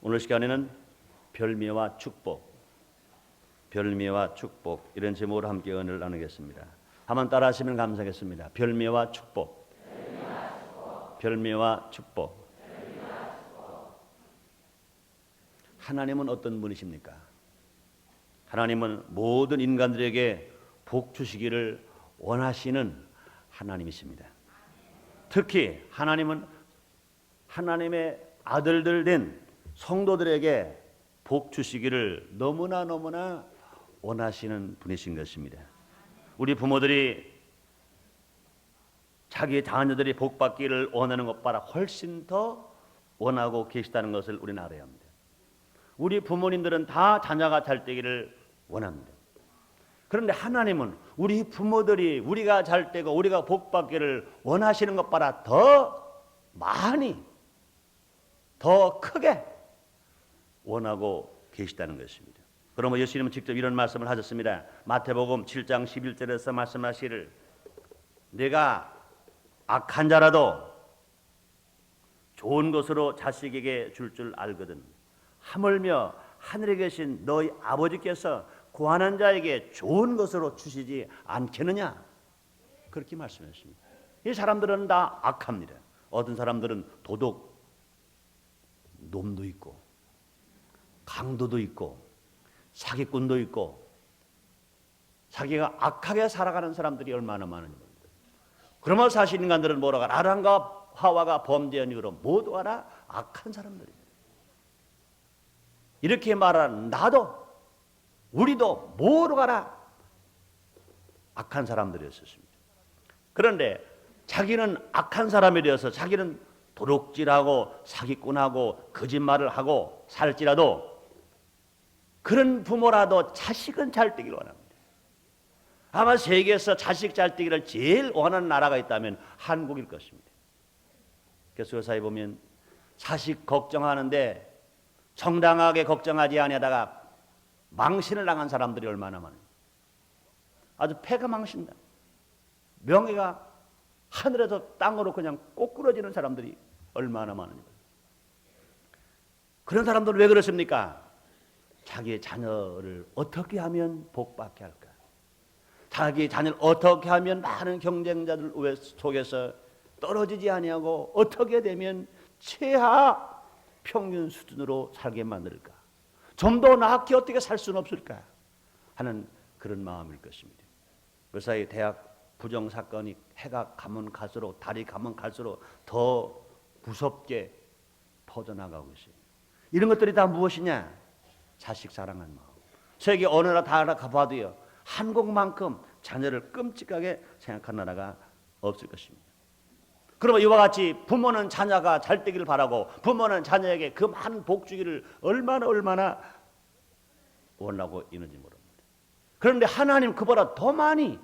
오늘 시간에는 별미와 축복, 별미와 축복 이런 제목으로 함께 은혜를 나누겠습니다. 한번 따라하시면 감사하겠습니다. 별미와 축복, 별미와 축복. 하나님은 어떤 분이십니까? 하나님은 모든 인간들에게 복 주시기를 원하시는 하나님이십니다. 특히 하나님은 하나님의 아들들 된 성도들에게 복 주시기를 너무나 원하시는 분이신 것입니다. 우리 부모들이 자기 자녀들이 복 받기를 원하는 것보다 훨씬 더 원하고 계시다는 것을 우리는 알아야 합니다. 우리 부모님들은 다 자녀가 잘 되기를 원합니다. 그런데 하나님은 우리 부모들이 우리가 잘 되고 우리가 복 받기를 원하시는 것보다 더 많이, 더 크게 원하고 계시다는 것입니다. 그러면 예수님은 직접 이런 말씀을 하셨습니다. 마태복음 7장 11절에서 말씀하시기를 내가 악한 자라도 좋은 것으로 자식에게 줄 알거든 하물며 하늘에 계신 너희 아버지께서 구하는 자에게 좋은 것으로 주시지 않겠느냐 그렇게 말씀하셨습니다. 이 사람들은 다 악합니다. 어떤 사람들은 도둑, 놈도 있고 강도도 있고 사기꾼도 있고 자기가 악하게 살아가는 사람들이 얼마나 많은지 모릅니다. 그러면 사실 인간들은 뭐라고 하나? 아담과 하와가 범죄한 이후로 모두 하나 악한 사람들입니다. 이렇게 말하는 나도 우리도 모두 하나 악한 사람들이었습니다. 그런데 자기는 악한 사람이 되어서 자기는 도둑질하고 사기꾼하고 거짓말을 하고 살지라도 그런 부모라도 자식은 잘 되기를 원합니다. 아마 세계에서 자식 잘 되기를 제일 원하는 나라가 있다면 한국일 것입니다. 그래서 요사에 보면 자식 걱정하는데 정당하게 걱정하지 아니하다가 망신을 당한 사람들이 얼마나 많아요. 아주 패가 망신다. 명예가 하늘에서 땅으로 그냥 꼬꾸러지는 사람들이 얼마나 많은지. 그런 사람들은 왜 그렇습니까? 자기의 자녀를 어떻게 하면 복받게 할까? 자기의 자녀를 어떻게 하면 많은 경쟁자들 속에서 떨어지지 아니하고 어떻게 되면 최하 평균 수준으로 살게 만들까? 좀 더 나게 어떻게 살 수는 없을까? 하는 그런 마음일 것입니다. 그 사이 대학 부정 사건이 해가 가면 갈수록 달이 가면 갈수록 더 무섭게 퍼져나가고 있어요. 이런 것들이 다 무엇이냐? 자식 사랑하는 마음. 세계 어느 나라 다 가봐도요. 한국만큼 자녀를 끔찍하게 생각하는 나라가 없을 것입니다. 그러면 이와 같이 부모는 자녀가 잘 되기를 바라고 부모는 자녀에게 그 많은 복 주기를 얼마나 원하고 있는지 모릅니다. 그런데 하나님 그보다 더 많이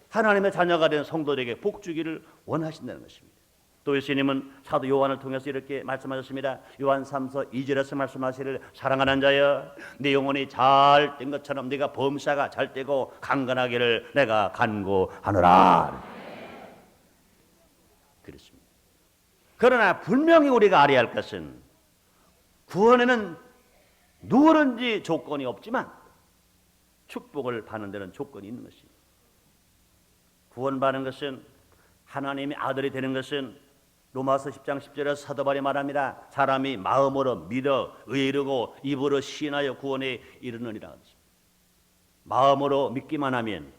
하나님의 자녀가 된 성도들에게 복 주기를 원하신다는 것입니다. 또 예수님은 사도 요한을 통해서 이렇게 말씀하셨습니다. 요한 3서 2절에서 말씀하시기를 사랑하는 자여 내 영혼이 잘 된 것처럼 네가 범사가 잘 되고 강건하기를 내가 간구하노라. 그렇습니다. 그러나 분명히 우리가 알아야 할 것은 구원에는 누구든지 조건이 없지만 축복을 받는 데는 조건이 있는 것입니다. 구원받는 것은 하나님의 아들이 되는 것은 로마서 10장 10절에서 사도 바울이 말합니다. 사람이 마음으로 믿어 의르고 입으로 시인하여 구원에 이르느니라. 마음으로 믿기만 하면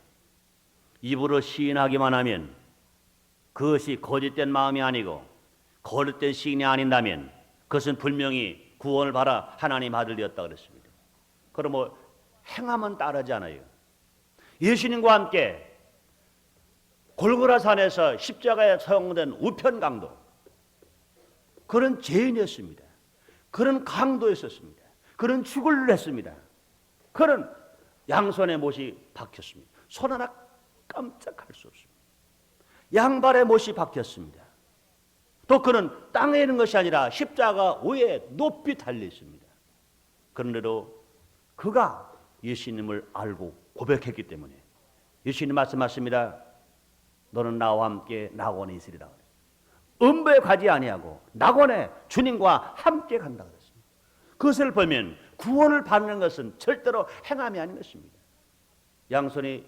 입으로 시인하기만 하면 그것이 거짓된 마음이 아니고 거짓된 시인이 아닌다면 그것은 분명히 구원을 받아 하나님 아들 되었다 그랬습니다. 그럼 뭐 행함은 따르지 않아요. 예수님과 함께 골고라산에서 십자가에 사용된 우편 강도 그런 죄인이었습니다. 그런 강도였었습니다. 그런 죽을 했습니다. 그런 양손에 못이 박혔습니다. 손 하나 깜짝할 수 없습니다. 양발에 못이 박혔습니다. 또 그는 땅에 있는 것이 아니라 십자가 위에 높이 달려 있습니다. 그런데도 그가 예수님을 알고 고백했기 때문에 예수님 말씀하십니다. 너는 나와 함께 낙원에 있으리라. 음부에 가지 아니하고 낙원에 주님과 함께 간다 그랬어요. 그것을 보면 구원을 받는 것은 절대로 행함이 아닌 것입니다. 양손이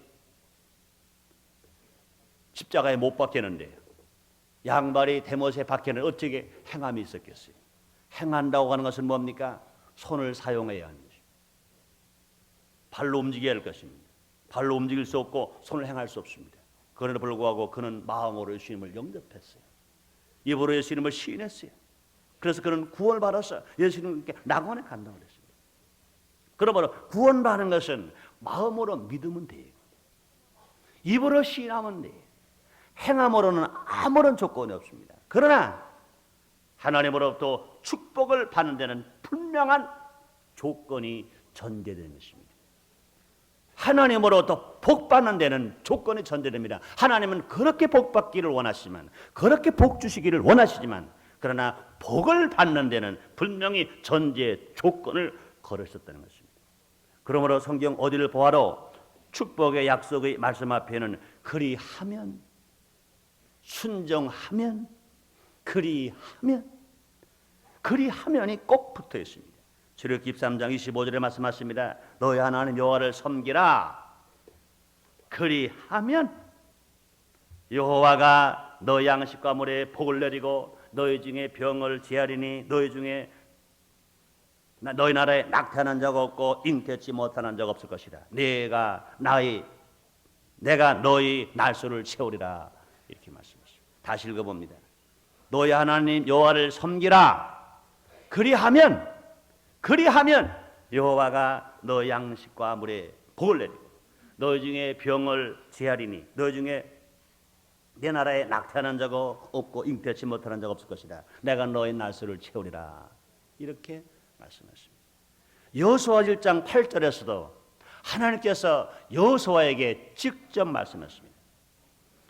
십자가에 못 박혔는데 양발이 대못에 박혀는 어떻게 행함이 있었겠어요? 행한다고 하는 것은 뭡니까? 손을 사용해야 하는 것입니다. 발로 움직여야 할 것입니다. 발로 움직일 수 없고 손을 행할 수 없습니다. 그럼에도 불구하고 그는 마음으로 예수님을 영접했어요. 입으로 예수님을 시인했어요. 그래서 그는 구원을 받아서 예수님께 낙원에 간다고 그랬습니다. 그러므로 구원받는 것은 마음으로 믿으면 돼요. 입으로 시인하면 돼요. 행함으로는 아무런 조건이 없습니다. 그러나 하나님으로부터 축복을 받는 데는 분명한 조건이 전제되는 것입니다. 하나님으로부터 복 받는 데는 조건이 전제됩니다. 하나님은 그렇게 복 받기를 원하시지만, 그렇게 복 주시기를 원하시지만, 그러나 복을 받는 데는 분명히 전제 조건을 걸으셨다는 것입니다. 그러므로 성경 어디를 보아도 축복의 약속의 말씀 앞에는 그리하면, 순종하면, 그리하면이 꼭 붙어 있습니다. 출애굽기 13장 25절에 말씀하십니다. 너희 하나님 여호와를 섬기라. 그리하면 여호와가 너희 양식과 물에 복을 내리고 너희 중에 병을 제하리니 너희 나라에 낙태하는 자 없고 잉태치 못하는 자 없을 것이라. 내가 너희 날수를 채우리라. 이렇게 말씀하십니다. 다시 읽어봅니다. 너희 하나님 여호와를 섬기라. 그리하면 여호와가 너희 양식과 물에 복을 내리고 너희 중에 병을 제하리니 너희 중에 내 나라에 낙태하는 자가 없고 잉태치 못하는 자가 없을 것이다. 내가 너희 날수를 채우리라. 이렇게 말씀하십니다. 여호수아 1장 8절에서도 하나님께서 여호수아에게 직접 말씀하십니다.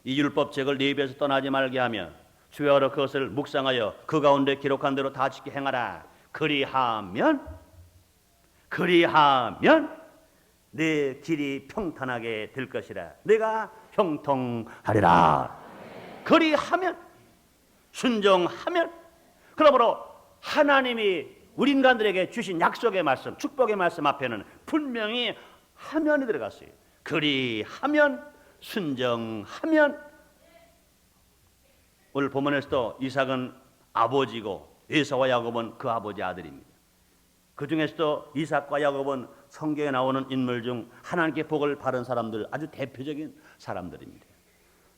이 율법책을 네 입에서 떠나지 말게 하며 주야로 그것을 묵상하여 그 가운데 기록한 대로 다 지켜 행하라. 그리하면 내 길이 평탄하게 될 것이라. 내가 형통하리라. 그리하면, 순종하면. 그러므로 하나님이 우리 인간들에게 주신 약속의 말씀, 축복의 말씀 앞에는 분명히 하면이 들어갔어요. 그리하면, 순종하면. 오늘 본문에서도 이삭은 아버지고 에사와 야곱은 그 아버지 아들입니다. 그 중에서도 이삭과 야곱은 성경에 나오는 인물 중 하나님께 복을 받은 사람들, 아주 대표적인 사람들입니다.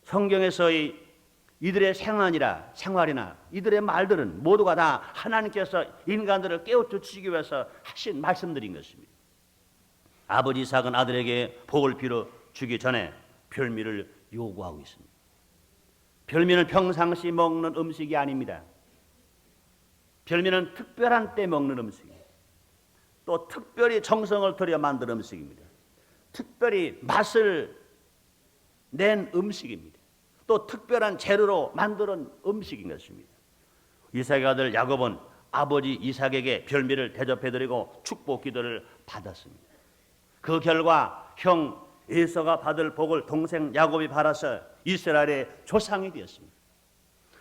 성경에서의 이들의 생활이나 이들의 말들은 모두가 다 하나님께서 인간들을 깨우쳐 주시기 위해서 하신 말씀들인 것입니다. 아버지 이삭은 아들에게 복을 빌어 주기 전에 별미를 요구하고 있습니다. 별미는 평상시 먹는 음식이 아닙니다. 별미는 특별한 때 먹는 음식입니다. 또 특별히 정성을 들여 만든 음식입니다. 특별히 맛을 낸 음식입니다. 또 특별한 재료로 만든 음식인 것입니다. 이삭의 아들 야곱은 아버지 이삭에게 별미를 대접해드리고 축복 기도를 받았습니다. 그 결과 형 에서가 받을 복을 동생 야곱이 받아서 이스라엘의 조상이 되었습니다.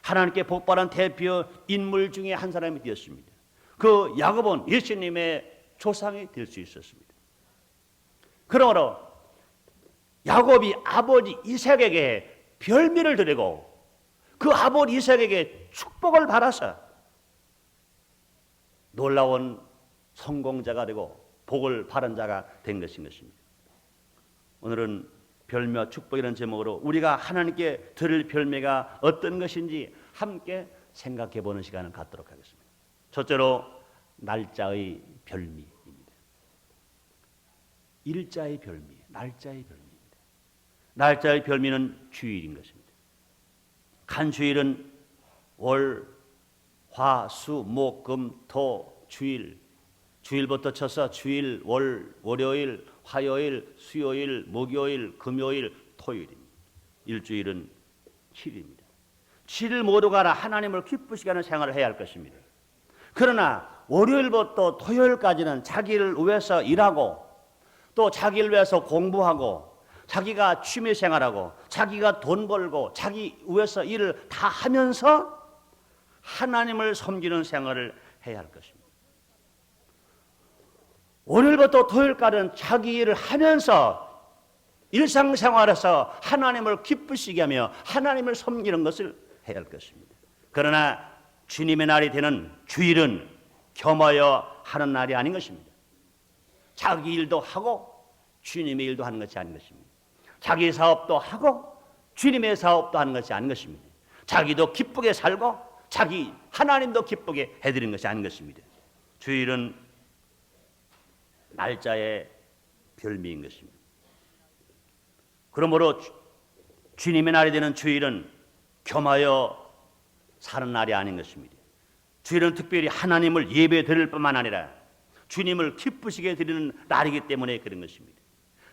하나님께 복받은 대표 인물 중에 한 사람이 되었습니다. 그 야곱은 예수님의 조상이 될 수 있었습니다. 그러므로 야곱이 아버지 이삭에게 별미를 드리고 그 아버지 이삭에게 축복을 받아서 놀라운 성공자가 되고 복을 받은 자가 된 것입니다. 오늘은 별미와 축복이라는 제목으로 우리가 하나님께 드릴 별미가 어떤 것인지 함께 생각해 보는 시간을 갖도록 하겠습니다. 첫째로 날짜의 별미입니다. 일자의 별미, 날짜의 별미입니다. 날짜의 별미는 주일인 것입니다. 간주일은 월, 화, 수, 목, 금, 토, 주일, 주일부터 쳐서 주일, 월요일, 화요일, 수요일, 목요일, 금요일, 토요일입니다. 일주일은 7일입니다. 7일 모두가 하나님을 기쁘시게 하는 생활을 해야 할 것입니다. 그러나 월요일부터 토요일까지는 자기를 위해서 일하고 또 자기를 위해서 공부하고 자기가 취미생활하고 자기가 돈 벌고 자기 위해서 일을 다 하면서 하나님을 섬기는 생활을 해야 할 것입니다. 오늘부터 토요일까지는 자기 일을 하면서 일상생활에서 하나님을 기쁘시게 하며 하나님을 섬기는 것을 해야 할 것입니다. 그러나 주님의 날이 되는 주일은 겸하여 하는 날이 아닌 것입니다. 자기 일도 하고 주님의 일도 하는 것이 아닌 것입니다. 자기 사업도 하고 주님의 사업도 하는 것이 아닌 것입니다. 자기도 기쁘게 살고 자기 하나님도 기쁘게 해드리는 것이 아닌 것입니다. 주일은 날짜의 별미인 것입니다. 그러므로 주님의 날이 되는 주일은 겸하여 사는 날이 아닌 것입니다. 주일은 특별히 하나님을 예배 드릴 뿐만 아니라 주님을 기쁘시게 드리는 날이기 때문에 그런 것입니다.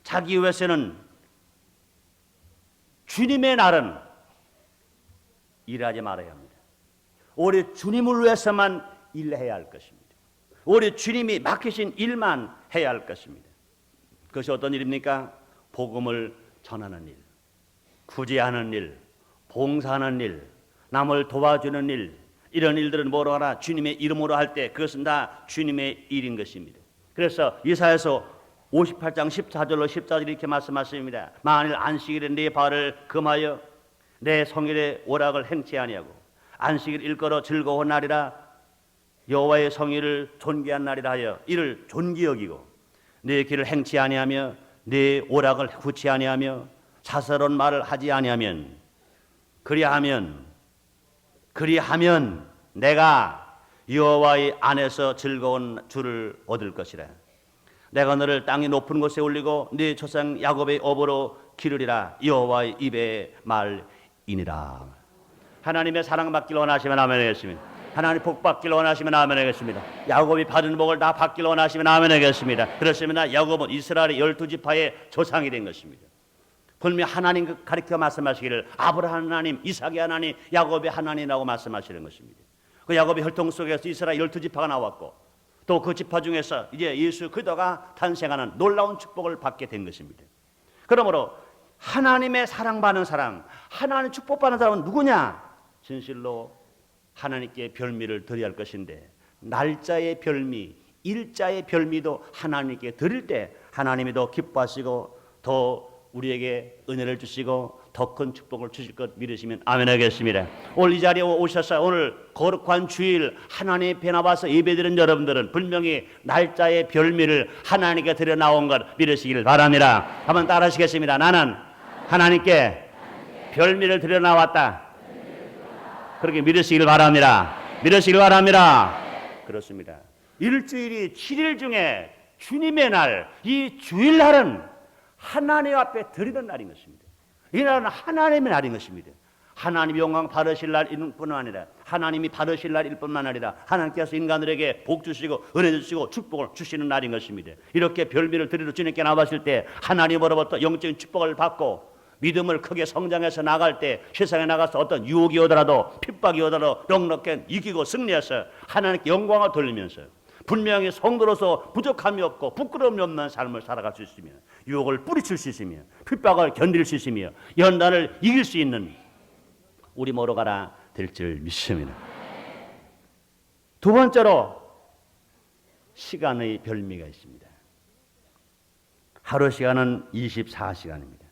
자기 위해서는 주님의 날은 일하지 말아야 합니다. 오직 주님을 위해서만 일해야 할 것입니다. 오직 주님이 맡기신 일만 해야 할 것입니다. 그것이 어떤 일입니까? 복음을 전하는 일, 구제하는 일, 봉사하는 일, 남을 도와주는 일, 이런 일들은 뭐로 하나? 주님의 이름으로 할 때 그것은 다 주님의 일인 것입니다. 그래서 이사야서 58장 14절로 14절 이렇게 말씀하십니다. 만일 안식일에 네 발을 금하여 내 성일의 오락을 행치 아니하고 안식일 일거로 즐거운 날이라 여호와의 성일을 존귀한 날이라 하여 이를 존귀 여기고 네 길을 행치 아니하며 네 오락을 굳지 아니하며 사사로운 말을 하지 아니하면 그리하면 내가 여호와의 안에서 즐거운 주를 얻을 것이라. 내가 너를 땅의 높은 곳에 올리고 네 조상 야곱의 업으로 기르리라. 여호와의 입의 말이니라. 하나님의 사랑받기를 원하시면 아멘 하겠습니다. 하나님 복 받기를 원하시면 아멘 하겠습니다. 야곱이 받은 복을 다 받기를 원하시면 아멘 하겠습니다. 그렇습니다. 야곱은 이스라엘의 12지파의 조상이 된 것입니다. 분명히 하나님 가르쳐 말씀하시기를 아브라함 하나님, 이삭의 하나님, 야곱의 하나님이라고 말씀하시는 것입니다. 그 야곱의 혈통 속에서 이스라엘 12지파가 나왔고 또 그 지파 중에서 이제 예수 그리스도가 탄생하는 놀라운 축복을 받게 된 것입니다. 그러므로 하나님의 사랑받는 사람, 하나님 축복받는 사람은 누구냐? 진실로 하나님께 별미를 드려야 할 것인데 날짜의 별미, 일자의 별미도 하나님께 드릴 때 하나님이 더 기뻐하시고 더 우리에게 은혜를 주시고 더 큰 축복을 주실 것 믿으시면 아멘 하겠습니다. 오늘 이 자리에 오셔서 오늘 거룩한 주일 하나님의 배 나와서 예배드리는 여러분들은 분명히 날짜의 별미를 하나님께 드려 나온 것 믿으시기를 바랍니다. 한번 따라하시겠습니다. 나는 하나님께 별미를 드려 나왔다. 그렇게 믿으시기를 바랍니다. 믿으시기를 바랍니다. 그렇습니다. 일주일이 7일 중에 주님의 날, 이 주일날은 하나님 앞에 드리는 날인 것입니다. 이 날은 하나님의 날인 것입니다. 하나님 영광 받으실 날일 뿐만 아니라 하나님이 받으실 날일 뿐만 아니라 하나님께서 인간들에게 복 주시고 은혜 주시고 축복을 주시는 날인 것입니다. 이렇게 별미를 드리러 주님께 나왔을 때 하나님으로부터 영적인 축복을 받고 믿음을 크게 성장해서 나갈 때 세상에 나가서 어떤 유혹이 오더라도 핍박이 오더라도 넉넉히 이기고 승리해서 하나님께 영광을 돌리면서 분명히 성도로서 부족함이 없고 부끄러움이 없는 삶을 살아갈 수 있으며 유혹을 뿌리칠 수 있으며 핍박을 견딜 수 있으며 연단을 이길 수 있는 우리 모두가 될 줄 믿습니다. 두 번째로 시간의 별미가 있습니다. 하루 시간은 24시간입니다.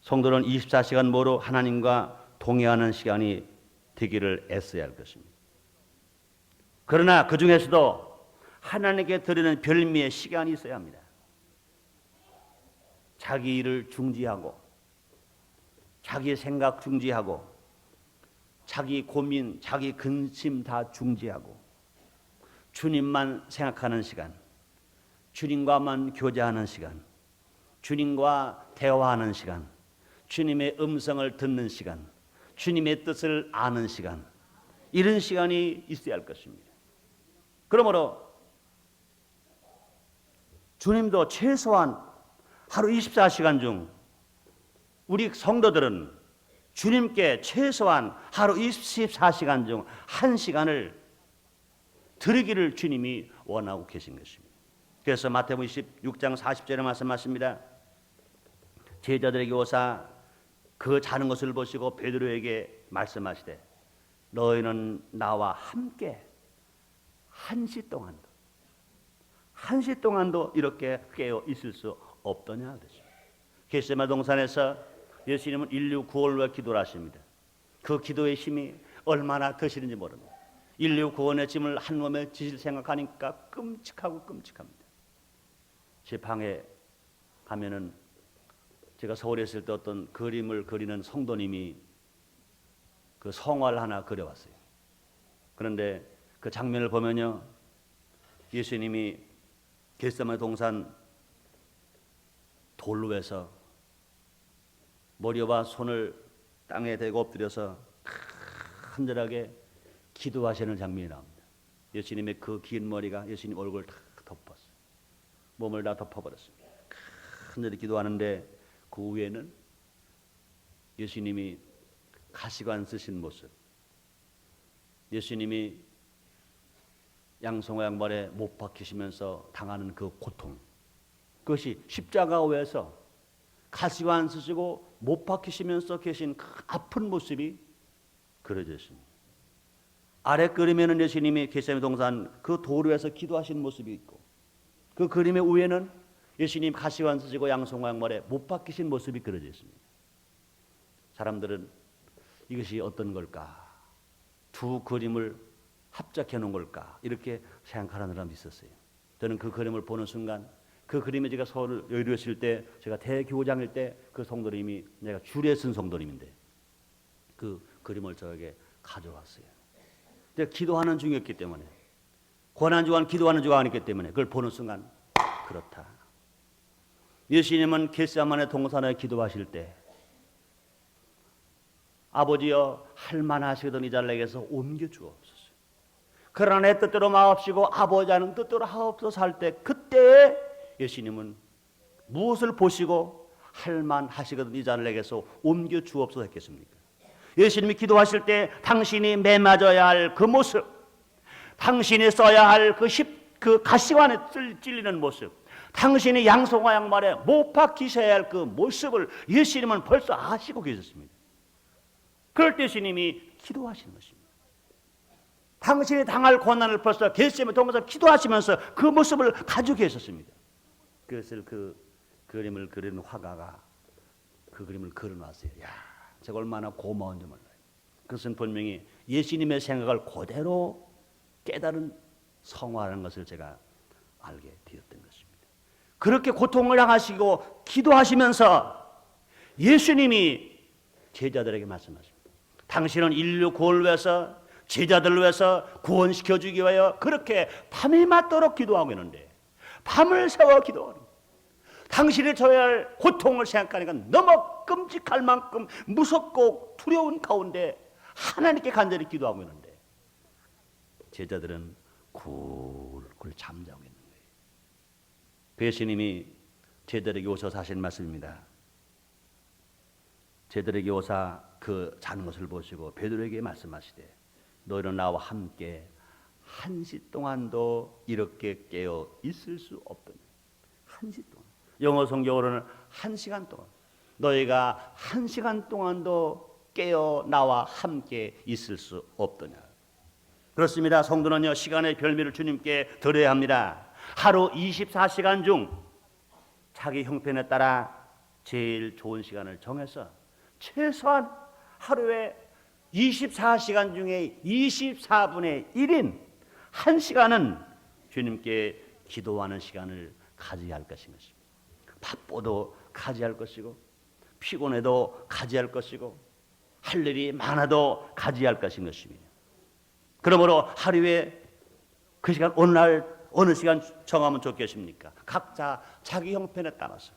성도는 24시간 모두 하나님과 동행하는 시간이 되기를 애써야 할 것입니다. 그러나 그 중에서도 하나님께 드리는 별미의 시간이 있어야 합니다. 자기 일을 중지하고 자기 생각 중지하고 자기 고민, 자기 근심 다 중지하고 주님만 생각하는 시간, 주님과만 교제하는 시간, 주님과 대화하는 시간, 주님의 음성을 듣는 시간, 주님의 뜻을 아는 시간, 이런 시간이 있어야 할 것입니다. 그러므로 주님도 최소한 하루 24시간 중 우리 성도들은 주님께 최소한 하루 24시간 중 1시간을 드리기를 주님이 원하고 계신 것입니다. 그래서 마태복음 26장 40절에 말씀하십니다. 제자들에게 오사 그 자는 것을 보시고 베드로에게 말씀하시되 너희는 나와 함께 1시 동안도 한시 동안도 이렇게 깨어 있을 수 없더냐 그랬습니다. 겟세마네 동산에서 예수님은 인류 구원을 위해 기도를 하십니다. 그 기도의 힘이 얼마나 드시는지 모릅니다. 인류 구원의 짐을 한 몸에 지실 생각하니까 끔찍합니다. 제 방에 가면은 제가 서울에 있을 때 어떤 그림을 그리는 성도님이 그 성화를 하나 그려왔어요. 그런데 그 장면을 보면요, 예수님이 겟세마네 동산 돌로에서 머리와 손을 땅에 대고 엎드려서 간절하게 기도하시는 장면이 나옵니다. 예수님의 그 긴 머리가 예수님 얼굴을 다 덮었어요. 몸을 다 덮어버렸습니다. 간절히 기도하는데 그 위에는 예수님이 가시관 쓰신 모습, 예수님이 양송화 양말에 못 박히시면서 당하는 그 고통, 그것이 십자가 위에서 가시관 쓰시고 못 박히시면서 계신 그 아픈 모습이 그려져 있습니다. 아래 그림에는 예수님이 겟세마네 동산 그 돌 위에서 기도하신 모습이 있고, 그 그림의 위에는 예수님 가시관 쓰시고 양송화 양말에 못 박히신 모습이 그려져 있습니다. 사람들은 이것이 어떤 걸까? 두 그림을 합작해 놓은 걸까? 이렇게 생각하는 사람도 있었어요. 저는 그 그림을 보는 순간, 그 그림에 제가 서울 여의도에 있을 때, 제가 대교장일 때 그 성도님이, 내가 줄에 쓴 성도님인데 그 그림을 저에게 가져왔어요. 제가 기도하는 중이었기 때문에, 고난주간 기도하는 주가 아니기 때문에 그걸 보는 순간 그렇다. 예수님은 겟세마네 동산에 기도하실 때 아버지여 할만하시거든 이 자를 내게서 옮겨 주옵소서. 그러나 내 뜻대로 마옵시고 아버지 하는 뜻대로 하옵소서 할 때, 그때에 예수님은 무엇을 보시고 할만하시거든 이 자를 내게서 옮겨 주옵소서 했겠습니까? 예수님이 기도하실 때 당신이 매맞아야 할 그 모습, 당신이 써야 할 그 가시관에 찔리는 모습, 당신이 양송화 양말에 못 박히셔야 할 그 모습을 예수님은 벌써 아시고 계셨습니다. 그럴 때 예수님이 기도하시는 것입니다. 당신이 당할 고난을 벌써 겟세마네 동산에서 기도하시면서 그 모습을 가지고 계셨습니다. 그것을 그 그림을 그리는 화가가 그 그림을 그려놨어요. 야, 제가 얼마나 고마운지 몰라요. 그것은 분명히 예수님의 생각을 그대로 깨달은 성화라는 것을 제가 알게 되었던 것입니다. 그렇게 고통을 당하시고 기도하시면서 예수님이 제자들에게 말씀하십니다. 당신은 인류 구원을 위해서, 제자들을 위해서 구원시켜주기 위하여 그렇게 밤이 맞도록 기도하고 있는데, 밤을 새워 기도하는, 당신이 져야 할 고통을 생각하니까 너무 끔찍할 만큼 무섭고 두려운 가운데 하나님께 간절히 기도하고 있는데, 제자들은 굴굴 잠자고 있는 거예요. 그 예수님이 제자들에게 오셔서 하신 말씀입니다. 제자들에게 오사 그 자는 것을 보시고 베드로에게 말씀하시되, 너희는 나와 함께 한시 동안도 이렇게 깨어 있을 수 없더니. 한시 동안. 영어 성경으로는 1시간 동안. 너희가 1시간 동안도 깨어 나와 함께 있을 수 없더냐. 그렇습니다. 성도는요, 시간의 별미를 주님께 드려야 합니다. 하루 24시간 중 자기 형편에 따라 제일 좋은 시간을 정해서 최소한 하루에 24시간 중에 24분의 1인 1시간은 주님께 기도하는 시간을 가져야 할 것인 것입니다. 바빠도 가져야 할 것이고, 피곤해도 가져야 할 것이고, 할 일이 많아도 가져야 할 것인 것입니다. 그러므로 하루에 그 시간, 어느 날 어느 시간 정하면 좋겠습니까? 각자 자기 형편에 따라서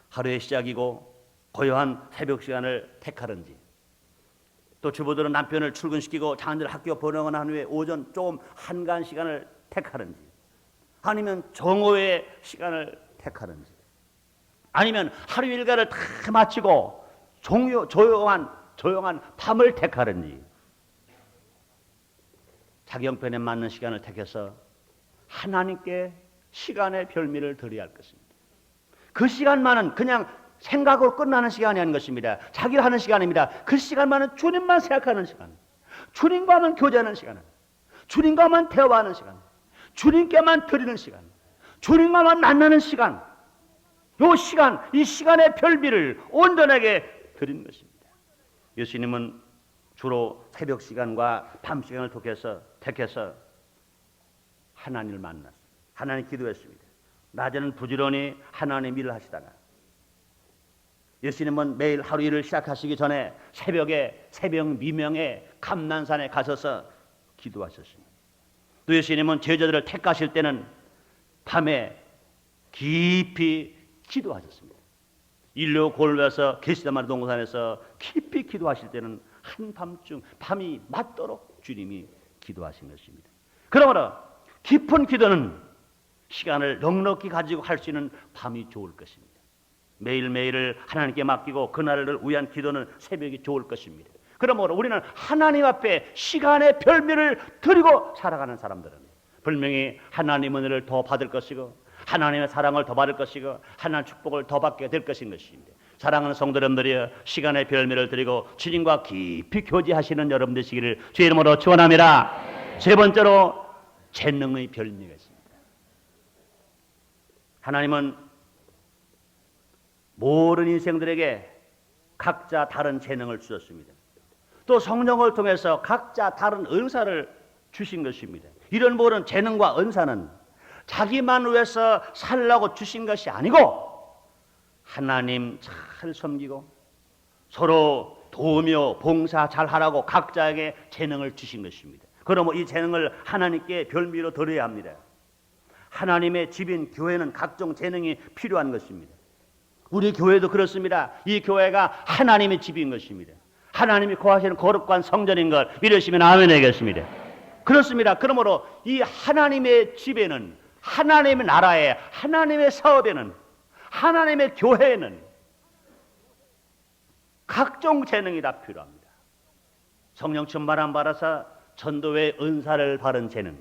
하루의 시작이고 고요한 새벽 시간을 택하든지, 또 주부들은 남편을 출근시키고 자녀들 학교 보내고 난 후에 오전 조금 한간 시간을 택하든지, 아니면 정오의 시간을 택하든지, 아니면 하루 일과를 다 마치고 조용한 밤을 택하든지, 자기 형편에 맞는 시간을 택해서 하나님께 시간의 별미를 드려야 할 것입니다. 그 시간만은 그냥 생각으로 끝나는 시간이 아닌 것입니다. 자기를 하는 시간입니다. 그 시간만은 주님만 생각하는 시간, 주님과만 교제하는 시간, 주님과만 대화하는 시간, 주님께만 드리는 시간, 주님과만 만나는 시간, 이 시간의 별미를 온전하게 드린 것입니다. 예수님은 주로 새벽 시간과 밤 시간을 택해서 하나님을 만났습니다. 하나님 기도했습니다. 낮에는 부지런히 하나님 일을 하시다가 예수님은 매일 하루 일을 시작하시기 전에 새벽 미명에 감난산에 가셔서 기도하셨습니다. 또 예수님은 제자들을 택하실 때는 밤에 깊이 기도하셨습니다. 인류 골에서 게시다마리 동산에서 깊이 기도하실 때는 한밤중 밤이 맞도록 주님이 기도하신 것입니다. 그러므로 깊은 기도는 시간을 넉넉히 가지고 할 수 있는 밤이 좋을 것입니다. 매일매일을 하나님께 맡기고 그날을 위한 기도는 새벽이 좋을 것입니다. 그러므로 우리는 하나님 앞에 시간의 별미를 드리고 살아가는 사람들은 분명히 하나님의 은혜를 더 받을 것이고 하나님의 사랑을 더 받을 것이고 하나님의 축복을 더 받게 될 것입니다. 사랑하는 성도 여러분들이여, 시간의 별미를 드리고 주님과 깊이 교제하시는 여러분 되시기를 주의 이름으로 축원합니다. 세 번째로 재능의 별미가 있습니다. 하나님은 모든 인생들에게 각자 다른 재능을 주셨습니다. 또 성령을 통해서 각자 다른 은사를 주신 것입니다. 이런 모든 재능과 은사는 자기만 위해서 살라고 주신 것이 아니고 하나님 잘 섬기고 서로 도우며 봉사 잘 하라고 각자에게 재능을 주신 것입니다. 그러므로 이 재능을 하나님께 별미로 드려야 합니다. 하나님의 집인 교회는 각종 재능이 필요한 것입니다. 우리 교회도 그렇습니다. 이 교회가 하나님의 집인 것입니다. 하나님이 거하시는 거룩한 성전인 걸 믿으시면 아멘 하겠습니다. 그렇습니다. 그러므로 이 하나님의 집에는, 하나님의 나라에, 하나님의 사업에는, 하나님의 교회에는 각종 재능이 다 필요합니다. 성령 충만함 받아서 전도의 은사를 받은 재능,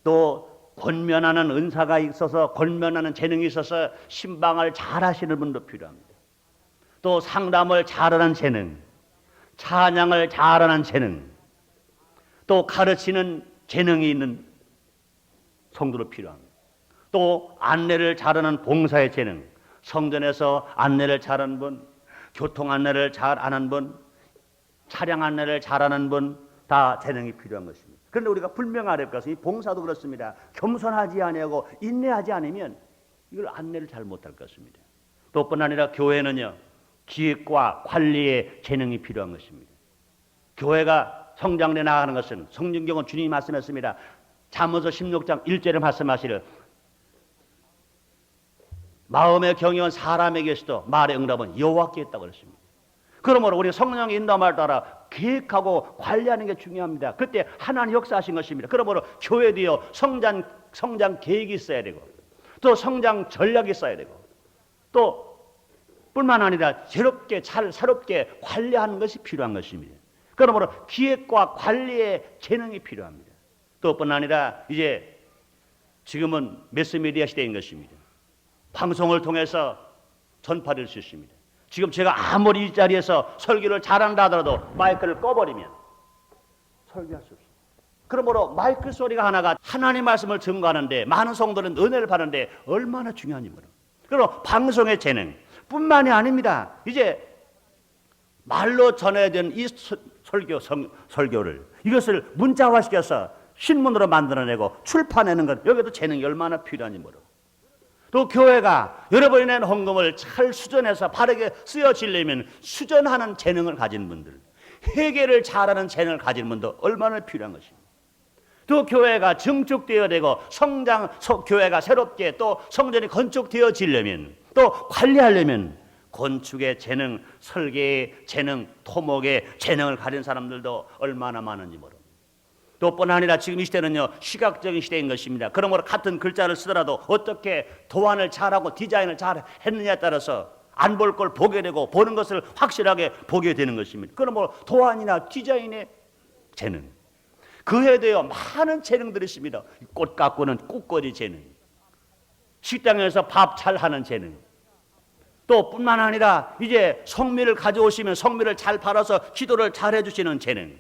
또 권면하는 은사가 있어서 권면하는 재능이 있어서 신방을 잘하시는 분도 필요합니다. 또 상담을 잘하는 재능, 찬양을 잘하는 재능, 또 가르치는 재능이 있는 성도도 필요합니다. 또 안내를 잘하는 봉사의 재능, 성전에서 안내를 잘하는 분, 교통 안내를 잘하는 분, 차량 안내를 잘하는 분, 다 재능이 필요한 것입니다. 그런데 우리가 분명해야 될 것은 이 봉사도 그렇습니다. 겸손하지 아니하고 인내하지 않으면 이걸 안내를 잘 못할 것입니다. 또 뿐 아니라 교회는요, 기획과 관리의 재능이 필요한 것입니다. 교회가 성장해 나가는 것은 성경은 주님이 말씀했습니다. 잠언서 16장 1절에 말씀하시를 마음의 경영은 사람에게 있어도 말의 응답은 여호와께 있다고 그랬습니다. 그러므로 우리 성령의 인도함을 따라 계획하고 관리하는 게 중요합니다. 그때 하나님 역사하신 것입니다. 그러므로 교회도요, 성장 계획이 있어야 되고 또 성장 전략이 있어야 되고 또 뿐만 아니라 새롭게 관리하는 것이 필요한 것입니다. 그러므로 기획과 관리의 재능이 필요합니다. 또 뿐 아니라 이제 지금은 매스미디어 시대인 것입니다. 방송을 통해서 전파될 수 있습니다. 지금 제가 아무리 이 자리에서 설교를 잘한다 하더라도 마이크를 꺼버리면 설교할 수 없습니다. 그러므로 마이크 소리가 하나가 하나님 말씀을 증거하는데 많은 성도는 은혜를 받는데 얼마나 중요한지 모릅니다. 그리고 방송의 재능 뿐만이 아닙니다. 이제 말로 전해야 되는 이 설교를 이것을 문자화시켜서 신문으로 만들어내고 출판하는 것, 여기도 재능이 얼마나 필요한지 모르고 또 교회가 여러분이 낸 헌금을 잘 수전해서 바르게 쓰여지려면 수전하는 재능을 가진 분들, 회계를 잘하는 재능을 가진 분도 얼마나 필요한 것입니다. 또 교회가 증축되어야 되고 교회가 새롭게 또 성전이 건축되어지려면 또 관리하려면 건축의 재능, 설계의 재능, 토목의 재능을 가진 사람들도 얼마나 많은지 모릅니다. 또 뿐 아니라 지금 이 시대는요, 시각적인 시대인 것입니다. 그러므로 같은 글자를 쓰더라도 어떻게 도안을 잘하고 디자인을 잘 했느냐에 따라서 안 볼 걸 보게 되고 보는 것을 확실하게 보게 되는 것입니다. 그러므로 도안이나 디자인의 재능, 그에 대해 많은 재능들이 있습니다. 꽃 가꾸는 꽃거리 재능, 식당에서 밥 잘하는 재능, 또 뿐만 아니라 이제 성미를 가져오시면 성미를 잘 팔아서 기도를 잘 해주시는 재능,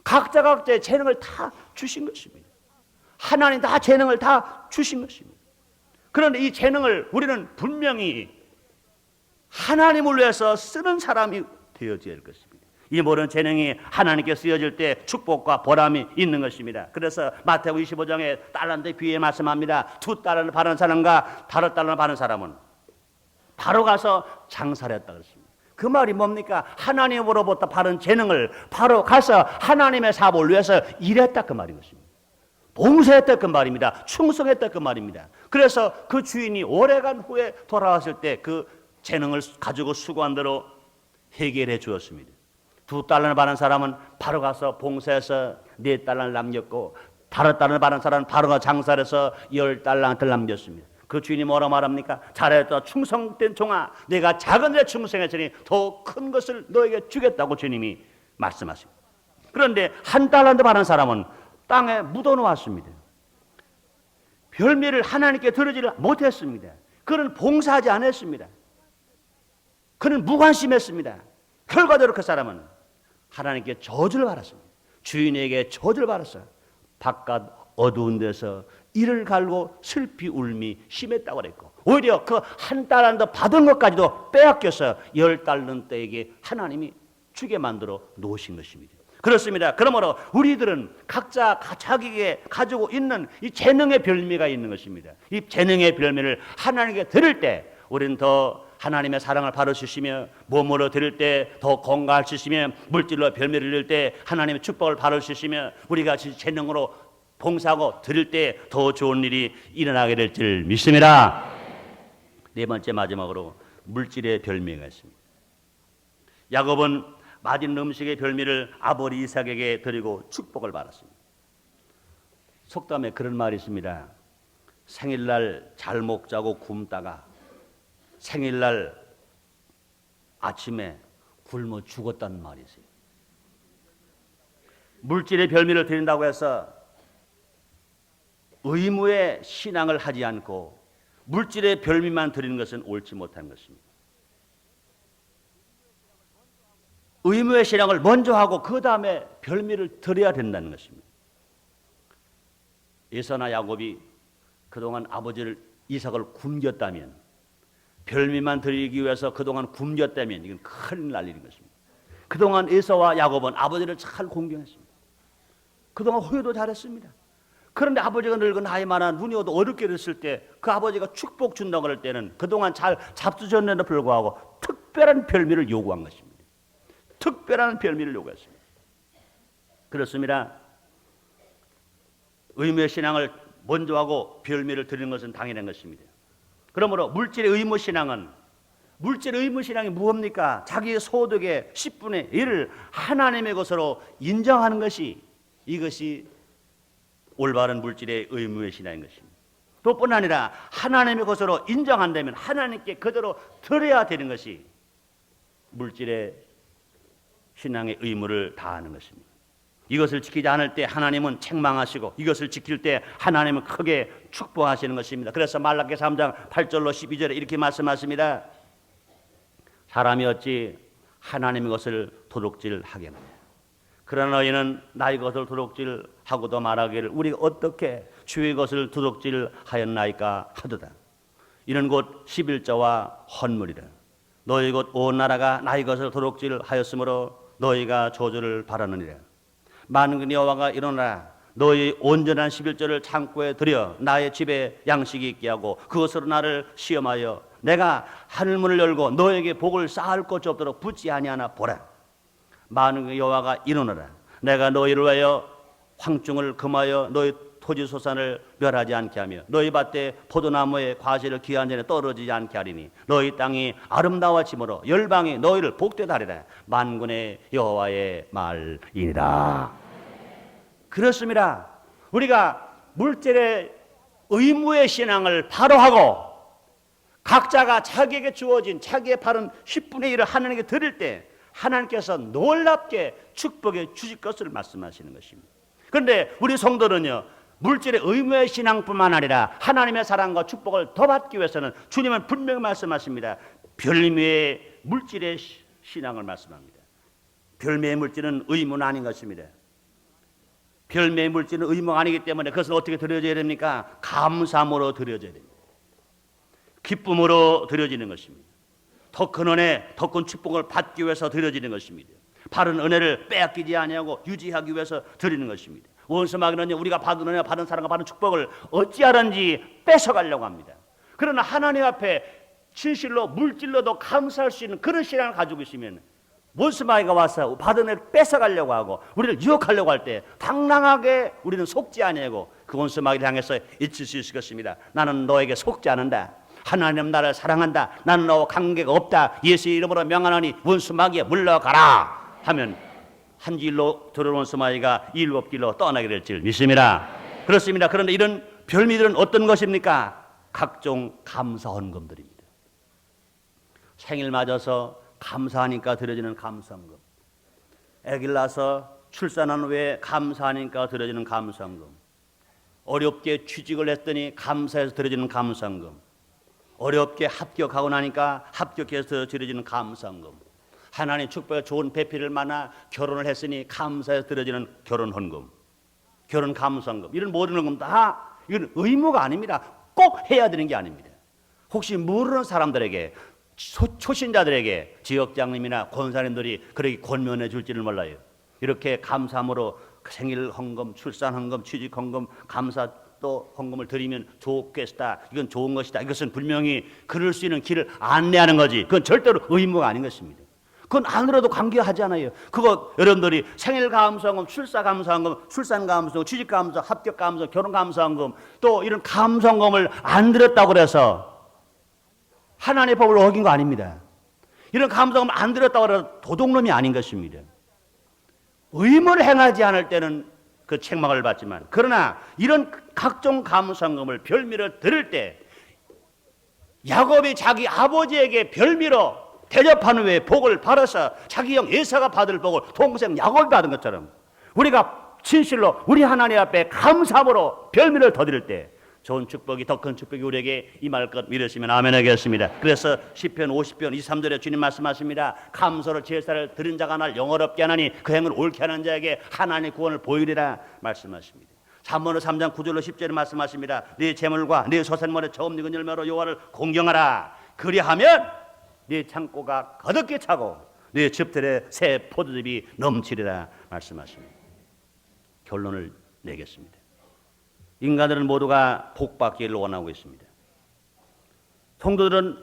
각자의 재능을 다 주신 것입니다. 하나님 다 재능을 다 주신 것입니다. 그런데 이 재능을 우리는 분명히 하나님을 위해서 쓰는 사람이 되어져야 할 것입니다. 이 모든 재능이 하나님께 쓰여질 때 축복과 보람이 있는 것입니다. 그래서 마태복음 25장에 달란트 비유에 말씀합니다. 2달러를 받은 사람과 5달러를 받은 사람은 바로 가서 장사를 했다 그랬습니다. 그 말이 뭡니까? 하나님으로부터 받은 재능을 바로 가서 하나님의 사업을 위해서 일했다 그 말인 것입니다. 봉사했다 그 말입니다. 충성했다 그 말입니다. 그래서 그 주인이 오래간 후에 돌아왔을 때 그 재능을 가지고 수고한 대로 해결해 주었습니다. 2달러를 받은 사람은 바로 가서 봉사해서 4달러를 남겼고 5달러를 받은 사람은 바로 가서 장사를 해서 10달러를 남겼습니다. 그 주인이 뭐라 말합니까? 잘했다 충성된 종아, 내가 작은 일에 충성했으니 더 큰 것을 너에게 주겠다고 주님이 말씀하십니다. 그런데 1달란트 받은 사람은 땅에 묻어놓았습니다. 별미를 하나님께 드리지를 못했습니다. 그는 봉사하지 않았습니다. 그는 무관심했습니다. 결과적으로 그 사람은 하나님께 저주를 받았습니다. 주인에게 저주를 받았어요. 바깥 어두운 데서 이를 갈고 슬피 울미 심했다고 그랬고, 오히려 그 1달란트 받은 것까지도 빼앗겨서 10달란트에게 하나님이 주게 만들어 놓으신 것입니다. 그렇습니다. 그러므로 우리들은 각자 자기에게 가지고 있는 이 재능의 별미가 있는 것입니다. 이 재능의 별미를 하나님께 드릴 때 우리는 더 하나님의 사랑을 받으시며, 몸으로 드릴 때 더 건강하시며, 물질로 별미를 드릴 때 하나님의 축복을 받으시며, 우리가 재능으로 봉사하고 드릴 때 더 좋은 일이 일어나게 될 줄 믿습니다. 네 번째 마지막으로 물질의 별미가 있습니다. 야곱은 맛있는 음식의 별미를 아버지 이삭에게 드리고 축복을 받았습니다. 속담에 그런 말이 있습니다. 생일날 잘 먹자고 굶다가 생일날 아침에 굶어 죽었다는 말이 있어요. 물질의 별미를 드린다고 해서 의무의 신앙을 하지 않고 물질의 별미만 드리는 것은 옳지 못한 것입니다. 의무의 신앙을 먼저 하고 그 다음에 별미를 드려야 된다는 것입니다. 에서나 야곱이 그동안 아버지를 이삭을 굶겼다면, 별미만 드리기 위해서 그동안 굶겼다면 이건 큰일 날 일인 것입니다. 그동안 에서와 야곱은 아버지를 잘 공경했습니다. 그동안 후회도 잘했습니다. 그런데 아버지가 늙어 나이 많아 눈이 어둡게 됐을 때 그 아버지가 축복 준다고 할 때는 그동안 잘 잡수셨는데도 불구하고 특별한 별미를 요구한 것입니다. 특별한 별미를 요구했습니다. 그렇습니다. 의무의 신앙을 먼저 하고 별미를 드리는 것은 당연한 것입니다. 그러므로 물질의 의무 신앙은, 물질의 의무 신앙이 무엇입니까? 자기의 소득의 10분의 1을 하나님의 것으로 인정하는 것이, 이것이 올바른 물질의 의무의 신앙인 것입니다. 또뿐 아니라 하나님의 것으로 인정한다면 하나님께 그대로 드려야 되는 것이 물질의 신앙의 의무를 다하는 것입니다. 이것을 지키지 않을 때 하나님은 책망하시고, 이것을 지킬 때 하나님은 크게 축복하시는 것입니다. 그래서 말라기 3장 8절로 12절에 이렇게 말씀하십니다. 사람이 어찌 하나님의 것을 도둑질하겠느냐. 그러나 너희는 나의 것을 도둑질하고도 말하기를 우리가 어떻게 주의 것을 도둑질하였나이까 하도다. 이는 곧 11조와 헌물이라. 너희 곧 온 나라가 나의 것을 도둑질하였으므로 너희가 저주를 바라느니라. 만군 여호와가 이르노라. 너희 온전한 11조를 창고에 들여 나의 집에 양식이 있게 하고 그것으로 나를 시험하여 내가 하늘문을 열고 너에게 복을 쌓을 것이 없도록 붙지 아니하나 보라. 만군 여호와가 이르노라. 내가 너희를 위하여 황충을 금하여 너희 토지 소산을 멸하지 않게 하며 너희 밭에 포도나무의 과실을 기한 전에 떨어지지 않게 하리니 너희 땅이 아름다워짐으로 열방이 너희를 복되다 하리라. 만군의 여호와의 말이니라. 그렇습니다. 우리가 물질의 의무의 신앙을 바로 하고 각자가 자기에게 주어진 자기의 바른 10분의 1을 하나님께 드릴 때 하나님께서 놀랍게 축복해 주실 것을 말씀하시는 것입니다. 그런데 우리 성도는요, 물질의 의무의 신앙뿐만 아니라 하나님의 사랑과 축복을 더 받기 위해서는 주님은 분명히 말씀하십니다. 별미의 물질의 신앙을 말씀합니다. 별미의 물질은 의무는 아닌 것입니다. 별미의 물질은 의무가 아니기 때문에 그것을 어떻게 드려져야 됩니까? 감사함으로 드려져야 됩니다. 기쁨으로 드려지는 것입니다. 더 큰 은혜, 더 큰 축복을 받기 위해서 드려지는 것입니다. 바른 은혜를 빼앗기지 아니하고 유지하기 위해서 드리는 것입니다. 원수마귀는요, 우리가 받은 은혜, 받은 사랑과 받은 축복을 어찌하든지 뺏어가려고 합니다. 그러나 하나님 앞에 진실로 물질로도 감사할 수 있는 그런 신앙을 가지고 있으면 원수마귀가 와서 받은 은혜를 뺏어가려고 하고 우리를 유혹하려고 할 때 당당하게 우리는 속지 아니하고 그 원수마귀를 향해서 잊을 수 있을 것입니다. 나는 너에게 속지 않는다. 하나님 나를 사랑한다. 나는 너와 관계가 없다. 예수의 이름으로 명하노니 원수마귀에 물러가라 하면 한 길로 들어온 원수마귀가 일곱 길로 떠나게 될 줄 믿습니다. 그렇습니다. 그런데 이런 별미들은 어떤 것입니까? 각종 감사 헌금들입니다. 생일 맞아서 감사하니까 드려지는 감사헌금, 아기를 낳아서 출산한 후에 감사하니까 드려지는 감사헌금, 어렵게 취직을 했더니 감사해서 드려지는 감사헌금, 어렵게 합격하고 나니까 합격해서 드려지는 감사헌금, 하나님 축복에 좋은 배필을 만나 결혼을 했으니 감사해서 드려지는 결혼헌금, 결혼 감사헌금, 이런 모든 헌금 다 이건 의무가 아닙니다. 꼭 해야 되는 게 아닙니다. 혹시 모르는 사람들에게, 초신자들에게 지역장님이나 권사님들이 그렇게 권면해 줄지를 몰라요. 이렇게 감사함으로 생일 헌금, 출산 헌금, 취직 헌금, 감사 또 헌금을 드리면 좋겠다. 이건 좋은 것이다. 이것은 분명히 그럴 수 있는 길을 안내하는 거지. 그건 절대로 의무가 아닌 것입니다. 그건 안으로도 관계하지 않아요. 그거 여러분들이 생일 감사헌금, 출사 감사헌금, 출산 감사헌금, 취직 감사, 합격 감사, 결혼 감사헌금, 또 이런 감사헌금을 안 드렸다고 그래서 하나님의 법을 어긴 거 아닙니다. 이런 감사헌금을 안 드렸다고 해서 도둑놈이 아닌 것입니다. 의무를 행하지 않을 때는 그 책망을 받지만, 그러나 이런 각종 감사헌금을 별미를 드릴 때 야곱이 자기 아버지에게 별미로 대접한 후에 복을 받아서 자기 형 에사가 받을 복을 동생 야곱이 받은 것처럼 우리가 진실로 우리 하나님 앞에 감사함으로 별미를 더 드릴 때 좋은 축복이, 더 큰 축복이 우리에게 임할 것 믿으시면 아멘 하겠습니다. 그래서 시편 50편 23절에 주님 말씀하십니다. 감사로 제사를 드린 자가 날 영어롭게 하나니 그 행을 옳게 하는 자에게 하나님의 구원을 보이리라 말씀하십니다. 잠언 3장 9절로 10절에 말씀하십니다. 네 재물과 네 소산물의 처음 익은 열매로 여호와를 공경하라. 그리하면 네 창고가 거듭게 차고 네 집들의 새 포도즙이 넘치리라 말씀하십니다. 결론을 내겠습니다. 인간들은 모두가 복받기를 원하고 있습니다. 성도들은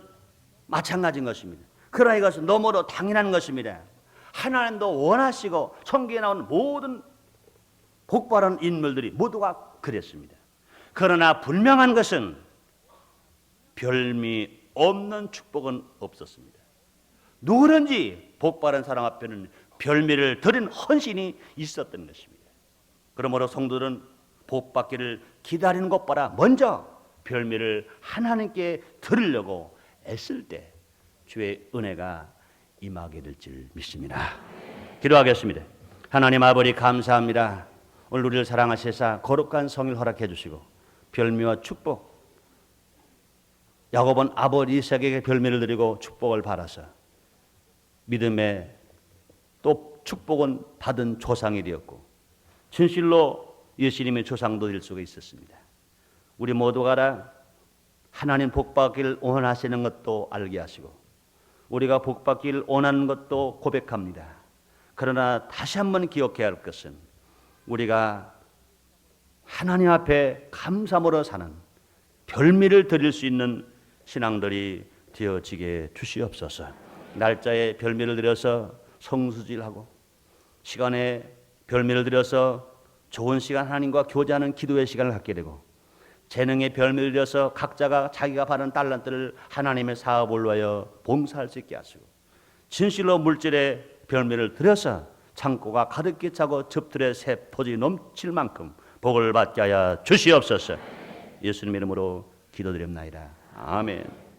마찬가지인 것입니다. 그러나 이것은 너무도 당연한 것입니다. 하나님도 원하시고 성경에 나오는 모든 복받은 인물들이 모두가 그랬습니다. 그러나 분명한 것은 별미 없는 축복은 없었습니다. 누구든지 복받은 사람 앞에는 별미를 드린 헌신이 있었던 것입니다. 그러므로 성도들은 복받기를 기다리는 것보다 먼저 별미를 하나님께 드리려고 애쓸 때 주의 은혜가 임하게 될 줄 믿습니다. 기도하겠습니다. 하나님 아버지 감사합니다. 오늘 우리를 사랑하시사 거룩한 성일 허락해 주시고 별미와 축복, 야곱은 아버지 이삭에게 별미를 드리고 축복을 받아서 믿음의 또 축복은 받은 조상이 되었고 진실로 예수님의 조상도 될 수가 있었습니다. 우리 모두가 다 하나님 복받기를 원하시는 것도 알게 하시고 우리가 복받기를 원하는 것도 고백합니다. 그러나 다시 한번 기억해야 할 것은 우리가 하나님 앞에 감사함으로 사는 별미를 드릴 수 있는 신앙들이 되어지게 주시옵소서. 날짜에 별미를 드려서 성수질하고 시간에 별미를 드려서 좋은 시간 하나님과 교제하는 기도의 시간을 갖게 되고 재능에 별미를 드려서 각자가 자기가 받은 달란트를 하나님의 사업을 위하여 봉사할 수 있게 하시고 진실로 물질에 별미를 드려서 창고가 가득히 차고 즙들의 새 포지 넘칠 만큼 복을 받게 하여 주시옵소서. 예수님 이름으로 기도드립나이다. 아멘.